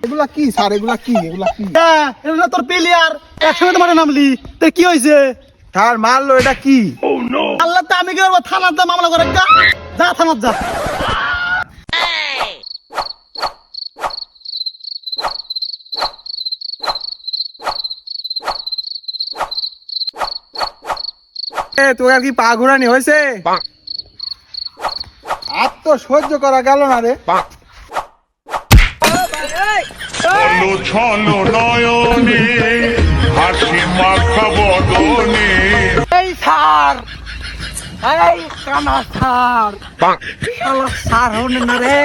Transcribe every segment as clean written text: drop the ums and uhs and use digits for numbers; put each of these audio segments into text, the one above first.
এগুলা কি স্যার? এগুলা কি? এটা তোর প্লেয়ার একসঙ্গে তোমার নামলি তো কি হয়েছে? স্যার মারলো, এটা কি? আল্লাহ তো আমি কি করবো? থানার যা মামলা করে যা থানার যা। তোর আর কি পা ঘোরানি হয়েছে? আর তো সহ্য করা গেল না রে। ছলো ছলো নয়নে হাসি মাখা বদনে। এই স্যার, এই কানা স্যার, শালা স্যার হনে না রে।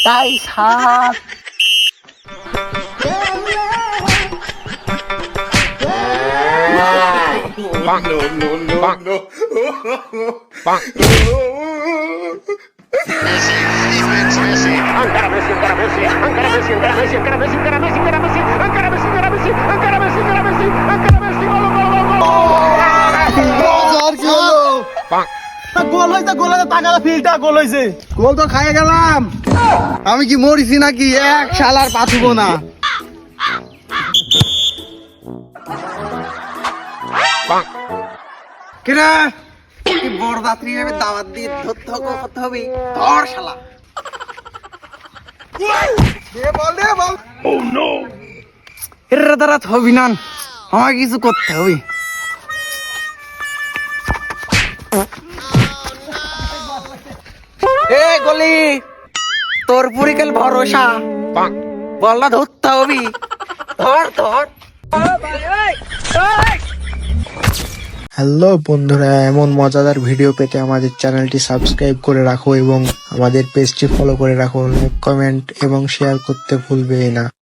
তাই স্যার গোল হয়েছে, গোল হয়েছে, টাকা ফিল্ডটা গোল হয়েছে। গোল তো খাইয়ে গেলাম। আমি কি মরিছি নাকি? এক শালার পাথুব না। কিরে বড় যাত্রী হিসেবে দাওয়াত দিয়ে ধরতে হবে। ধর শালা। এর দ্বারা হবি না, আমাকে কিছু করতে হবে। এ গলি, তোর পরিকাল ভরসা, বলটা ধরতে হবি। ধর ধর। হ্যালো বন্ধুরা, এমন মজাদার ভিডিও পেতে আমাদের চ্যানেলটি সাবস্ক্রাইব করে রাখো এবং আমাদের পেজটি ফলো করে রাখো। লাইক, কমেন্ট এবং শেয়ার করতে ভুলবে না।